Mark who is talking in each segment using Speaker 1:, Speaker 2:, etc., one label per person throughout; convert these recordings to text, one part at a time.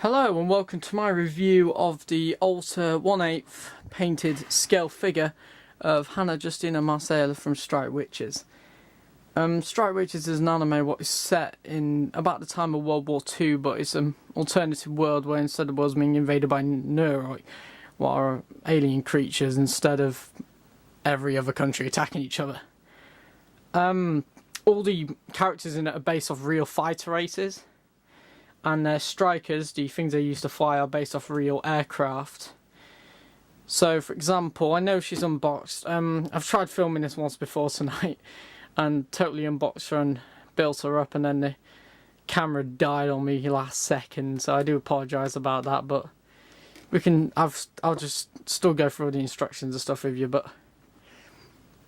Speaker 1: Hello and welcome to my review of the Alter 1/8 painted scale figure of Hanna, Justina, Marseille from Strike Witches. Strike Witches is an anime what is set in about the time of World War II, but it's an alternative world where instead of worlds being invaded by Neuroi, what are alien creatures, instead of every other country attacking each other. All the characters in it are based off real fighter races. And their strikers, the things they use to fly, are based off real aircraft. So, for example, I know she's unboxed. I've tried filming this once before tonight and totally unboxed her and built her up, and then the camera died on me last second, so I do apologise about that, but I'll just still go through the instructions and stuff with you. But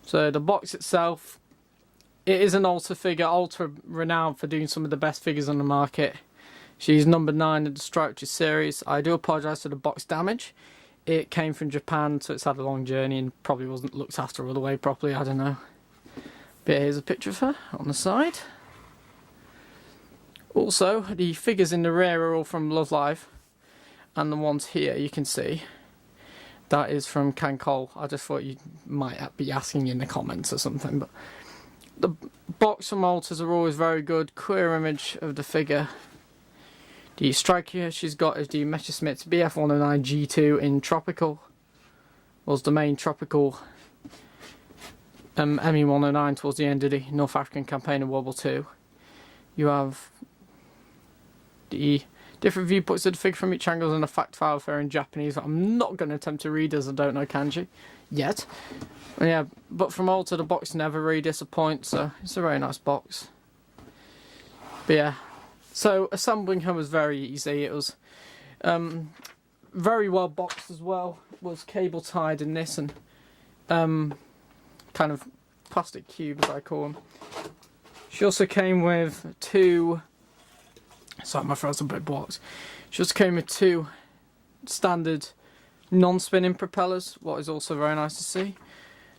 Speaker 1: so the box itself, it is an Alter figure. Alter renowned for doing some of the best figures on the market. She's number 9 in the Strike Witches series. I do apologise for the box damage. It came from Japan, so it's had a long journey and probably wasn't looked after all the way properly, I don't know. But here's a picture of her on the side. Also, the figures in the rear are all from Love Live. And the ones here, you can see, that is from Can Cole. I just thought you might be asking in the comments or something. But the box from Alters are always very good. Clear image of the figure. The striker she's got is the Messerschmitt BF109 G2 in Tropical. Was the main Tropical ME109 towards the end of the North African campaign of World War II. You have the different viewpoints of the figure from each angle and a fact file for her in Japanese that I'm not going to attempt to read as I don't know kanji yet. Yeah, but from Alter the box never really disappoints, so it's a very nice box. But yeah. So assembling her was very easy. It was very well boxed as well. It was cable tied in this and kind of plastic cubes I call them. She also came with two. Sorry, my throat's a bit blocked. She also came with two standard non-spinning propellers, what is also very nice to see.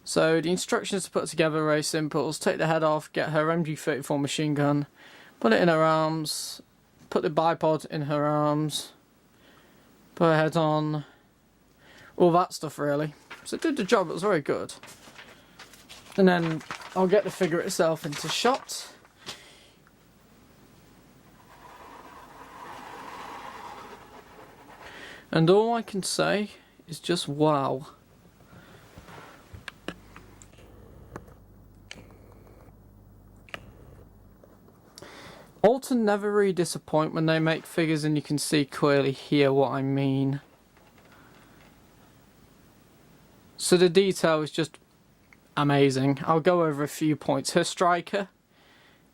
Speaker 1: So the instructions to put together are very simple. Take the head off, get her MG34 machine gun. Put it in her arms, put the bipod in her arms, put her head on, all that stuff really. So it did the job, it was very good. And then I'll get the figure itself into shot. And all I can say is just wow. Alter never really disappoint when they make figures, and you can see clearly here what I mean. So the detail is just amazing. I'll go over a few points. Her striker,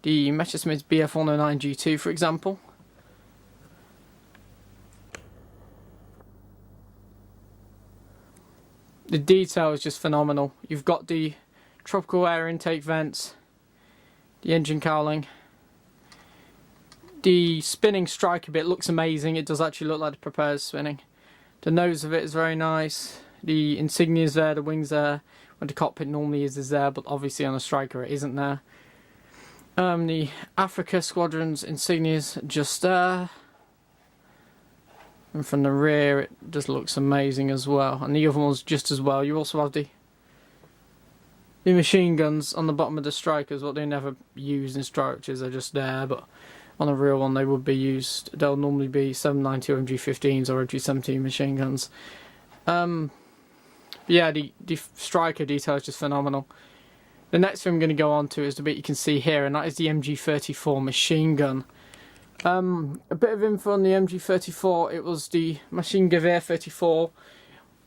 Speaker 1: the Messerschmitt BF109 G2 for example. The detail is just phenomenal. You've got the tropical air intake vents, the engine cowling. The spinning striker bit looks amazing. It does actually look like the propeller's spinning. The nose of it is very nice. The insignia's there, the wings there. Where the cockpit normally is there, but obviously on a striker it isn't there. The Africa Squadron's insignia's just there. And from the rear it just looks amazing as well. And the other one's just as well. You also have the machine guns on the bottom of the strikers. What they never use in Strike Witches, they're just there, but on a real one they would be used. They'll normally be 790 or MG15s or MG17 machine guns. Yeah, the striker detail is just phenomenal. The next thing I'm going to go on to is the bit you can see here, and that is the MG34 machine gun. A bit of info on the MG34. It was the Machine Gewehr 34,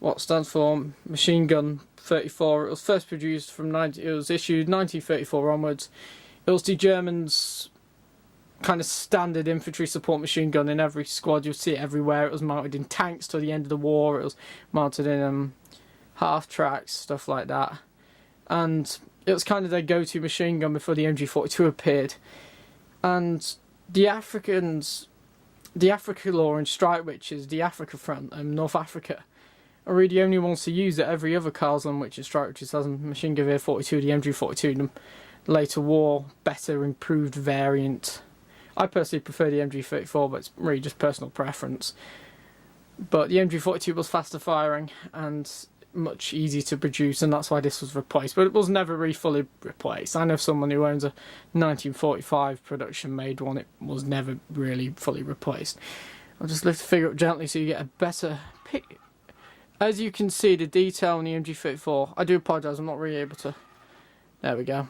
Speaker 1: what stands for Machine Gun 34. It was first produced from it was issued 1934 onwards. It was the Germans' kind of standard infantry support machine gun in every squad. You'll see it everywhere. It was mounted in tanks till the end of the war. It was mounted in half tracks, stuff like that. And it was kind of their go-to machine gun before the MG42 appeared. And the Africans, the Africa law in Strike Witches, the Africa front, North Africa, are really the only ones to use it. Every other Carlson Witches, Strike Witches has a Machine Gewehr 42, the MG42, the later war, better improved variant I personally prefer the MG34, but it's really just personal preference. But the MG42 was faster firing and much easier to produce, and that's why this was replaced. But it was never really fully replaced. I know someone who owns a 1945 production made one. It was never really fully replaced. I'll just lift the figure up gently so you get a better pic. As you can see, the detail on the MG34, I do apologise, I'm not really able to. There we go.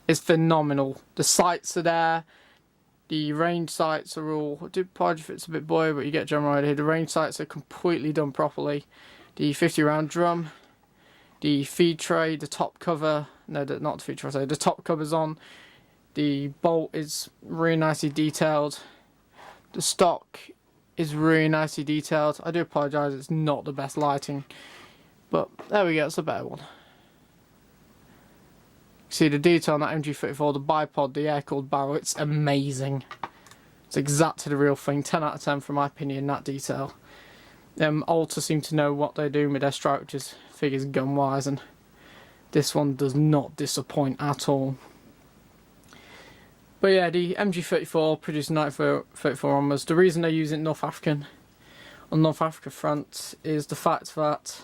Speaker 1: It's phenomenal. The sights are there. The range sights are all. I do apologise if it's a bit blurry, but you get a general idea. The range sights are completely done properly. The 50 round drum, the feed tray, the top cover. No, not the feed tray. Sorry, the top cover's on. The bolt is really nicely detailed. The stock is really nicely detailed. I do apologise, it's not the best lighting, but there we go, it's a better one. See the detail on that MG34, the bipod, the air-cooled barrel, it's amazing. It's exactly the real thing, 10 out of 10 from my opinion, that detail. Alta seem to know what they're doing with their structures, figures gun-wise, and this one does not disappoint at all. But yeah, the MG34 produced 1934 onwards. The reason they use it North African, on North Africa front, is the fact that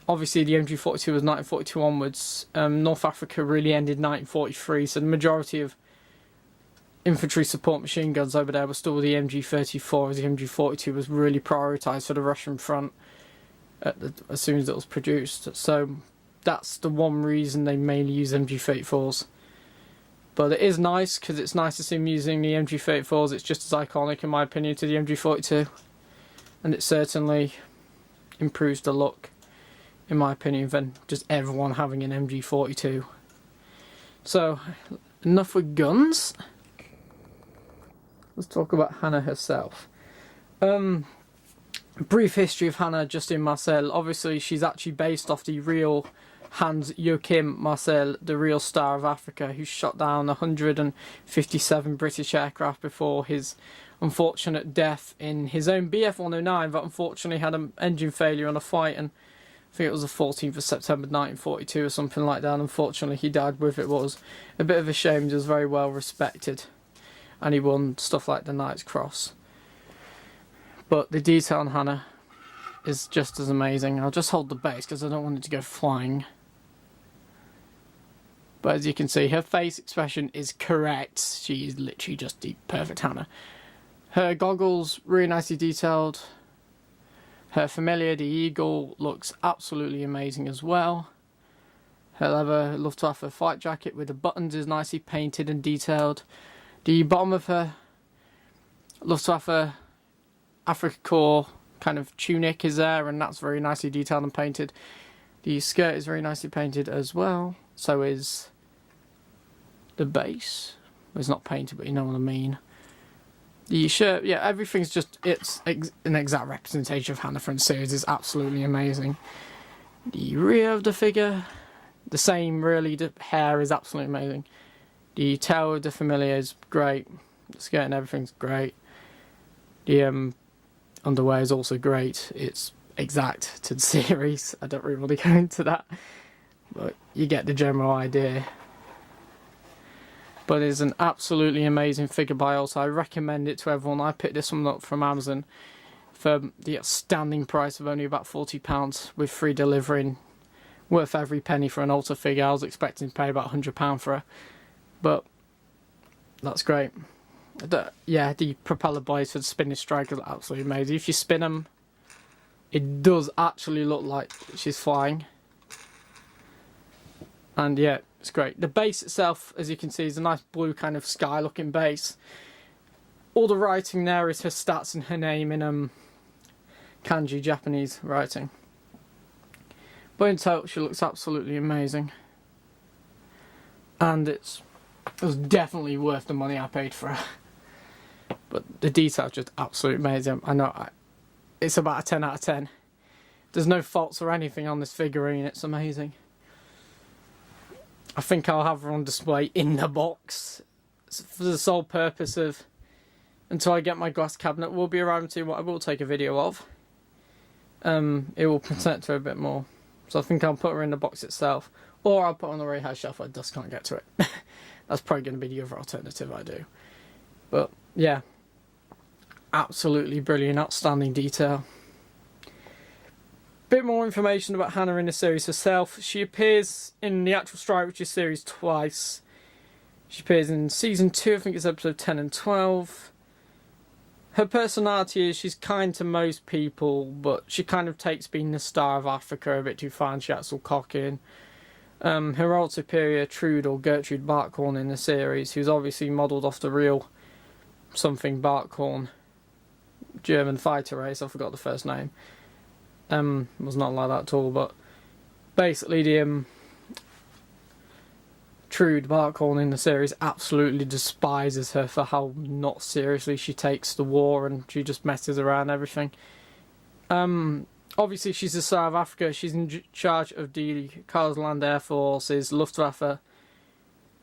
Speaker 1: obviously the MG42 was 1942 onwards. North Africa really ended 1943, so the majority of infantry support machine guns over there were still the MG34, as the MG42 was really prioritised for the Russian front as soon as it was produced. So that's the one reason they mainly use MG34s. But it is nice, because it's nice to see them using the MG34s. It's just as iconic, in my opinion, to the MG42. And it certainly improves the look, in my opinion, than just everyone having an MG42. So, enough with guns. Let's talk about Hanna herself. Brief history of Hanna, Justina Marseille. Obviously, she's actually based off the real Hans Joachim Marseille, the real star of Africa, who shot down 157 British aircraft before his unfortunate death in his own Bf-109, that unfortunately had an engine failure on a flight, and I think it was the 14th of September 1942 or something like that, and unfortunately he died with it. It was a bit of a shame. He was very well respected, and he won stuff like the Knight's Cross. But the detail on Hanna is just as amazing. I'll just hold the base because I don't want it to go flying. But as you can see, her face expression is correct. She is literally just the perfect Hanna. Her goggles, really nicely detailed. Her familiar, the eagle, looks absolutely amazing as well. Her leather Luftwaffe flight jacket with the buttons is nicely painted and detailed. The bottom of her Luftwaffe Afrika Korps kind of tunic is there, and that's very nicely detailed and painted. The skirt is very nicely painted as well. So is the base. It's not painted, but you know what I mean. The shirt, yeah, everything's just, it's an exact representation of Hanna from the series. It's absolutely amazing. The rear of the figure, the same really, the hair is absolutely amazing. The tail of the familiar is great. The skirt and everything's great. The underwear is also great. It's exact to the series. I don't really want to go into that, but you get the general idea. But it's an absolutely amazing figure by Alta. I recommend it to everyone. I picked this one up from Amazon for the outstanding price of only about £40 with free delivery. Worth every penny for an Alta figure. I was expecting to pay about £100 for her, but that's great. Yeah, the propeller blades for the spinning strike is absolutely amazing. If you spin them, it does actually look like she's flying. And yeah, it's great. The base itself, as you can see, is a nice blue kind of sky looking base. All the writing there is her stats and her name in kanji, Japanese writing. But in total, she looks absolutely amazing. And it was definitely worth the money I paid for her. But the detail's just absolutely amazing. I know it's about a 10 out of 10. There's no faults or anything on this figurine. It's amazing. I think I'll have her on display in the box for the sole purpose of, until I get my glass cabinet, will be arriving to what I will take a video of. It will protect her a bit more. So I think I'll put her in the box itself, or I'll put her on the very high shelf where dust can't get to it. That's probably going to be the other alternative I do. But yeah, absolutely brilliant, outstanding detail. Bit more information about Hanna in the series herself. She appears in the actual Strike Witches series twice. She appears in season 2, I think it's episode 10 and 12. Her personality is she's kind to most people, but she kind of takes being the star of Africa a bit too far, and she acts all cocky. Her old superior, Trude or Gertrude Barkhorn in the series, who's obviously modelled off the real something Barkhorn German fighter race, I forgot the first name. Was not like that at all, but basically the Trude Barkhorn in the series absolutely despises her for how not seriously she takes the war, and she just messes around everything. Obviously she's the Star of Africa. She's in charge of the Karlsland Air Force's Luftwaffe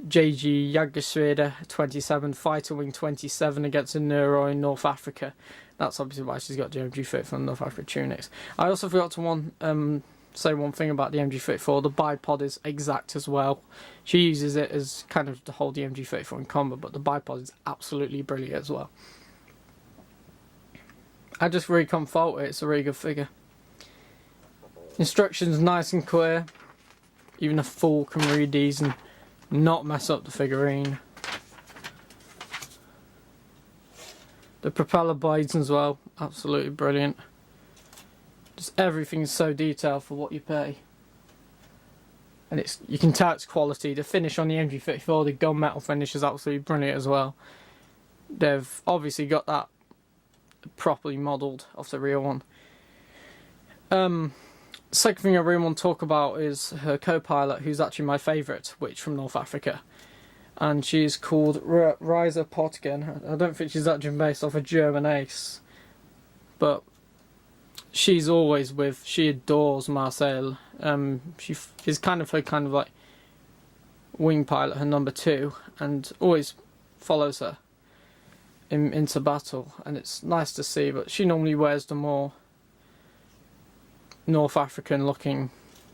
Speaker 1: JG Jägerschwede 27 Fighter Wing 27 against the Neuro in North Africa. That's obviously why she's got the MG34 from North Africa tunics. I also forgot to say one thing about the MG34. The bipod is exact as well. She uses it as kind of to hold the MG34 in combat, but the bipod is absolutely brilliant as well. I just really can't fault it. It's a really good figure. Instructions nice and clear. Even a fool can read these and not mess up the figurine. The propeller blades as well, absolutely brilliant. Just everything's so detailed for what you pay. And you can tell it's quality. The finish on the MG34, the gunmetal finish, is absolutely brilliant as well. They've obviously got that properly modelled off the real one. Second thing I really want to talk about is her co-pilot, who's actually my favourite witch from North Africa. And she's called Reisa Potgen. I don't think she's actually based off a German ace. But she's always she adores Marseille. She is kind of like wing pilot, her number 2, and always follows her into battle. And it's nice to see, but she normally wears the more North African looking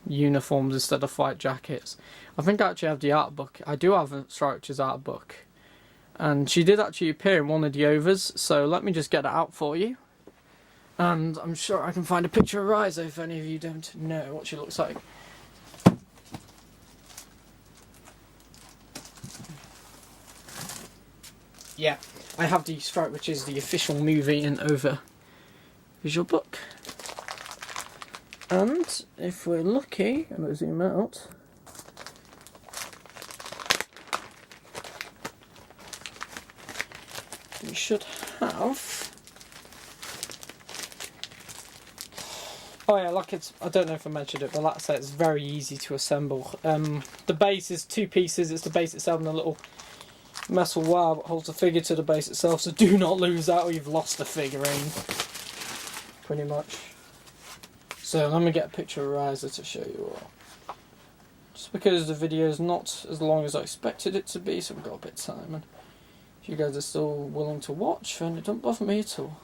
Speaker 1: uniforms instead of white jackets. I think I actually have the art book. I do have a Strike Witches art book, and she did actually appear in one of the overs, so let me just get it out for you, and I'm sure I can find a picture of Reisa if any of you don't know what she looks like. Yeah, I have the Strike Witches, the official movie and over visual book. And if we're lucky, I'm going to zoom out, we should have, oh yeah, I don't know if I mentioned it, but like I said, it's very easy to assemble. The base is 2 pieces. It's the base itself and a little metal wire that holds the figure to the base itself, so do not lose that or you've lost the figurine, pretty much. So let me get a picture of Reisa to show you all. Just because the video is not as long as I expected it to be, so we've got a bit of time. And if you guys are still willing to watch, then it don't bother me at all.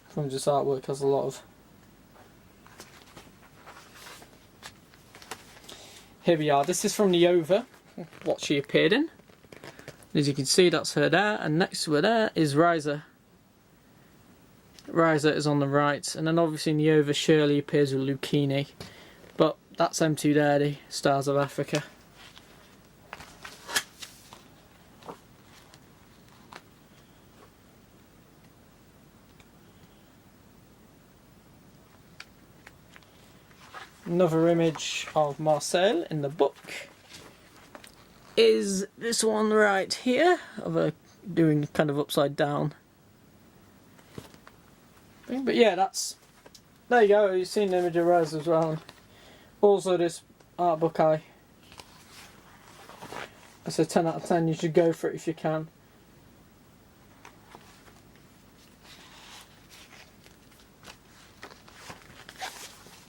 Speaker 1: From just artwork has a lot of... Here we are. This is from the over, what she appeared in. As you can see, that's her there, and next to her there is Reisa. Reisa is on the right, and then obviously in the over Shirley appears with Lucchini, but that's them two there, the Stars of Africa. Another image of Marseille in the book is this one right here, of her doing kind of upside down. But yeah, there you go, you've seen the image of Reisa as well. Also this art book, I say 10 out of 10, you should go for it if you can.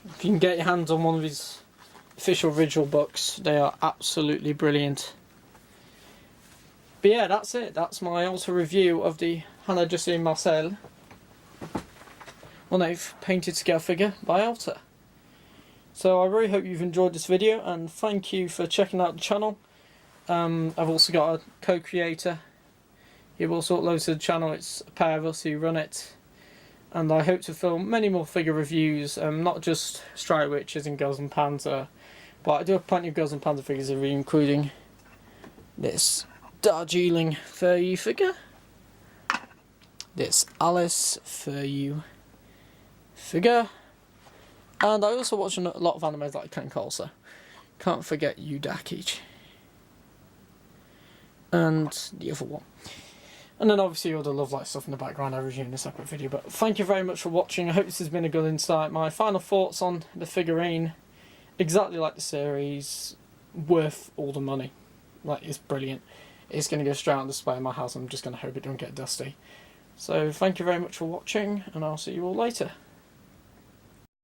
Speaker 1: If you can get your hands on one of his official visual books, they are absolutely brilliant. But yeah, that's it. That's my auto review of the Hanna Justina Marseille on a painted scale figure by Alta. So I really hope you've enjoyed this video, and thank you for checking out the channel. I've also got a co-creator. He also uploads to the channel. It's a pair of us who run it. And I hope to film many more figure reviews, not just Strike Witches and Girls and Panzer, but I do have plenty of Girls and Panzer figures to review, including this Darjeeling Furyu figure, this Alice Furyu figure, and I also watch a lot of animes like Ken Colsa. Can't forget Yudakichi. And the other one. And then obviously all the Love Light stuff in the background I review in a separate video. But thank you very much for watching. I hope this has been a good insight. My final thoughts on the figurine, exactly like the series, worth all the money. Like, it's brilliant. It's going to go straight on display in my house. I'm just going to hope it don't get dusty. So thank you very much for watching, and I'll see you all later.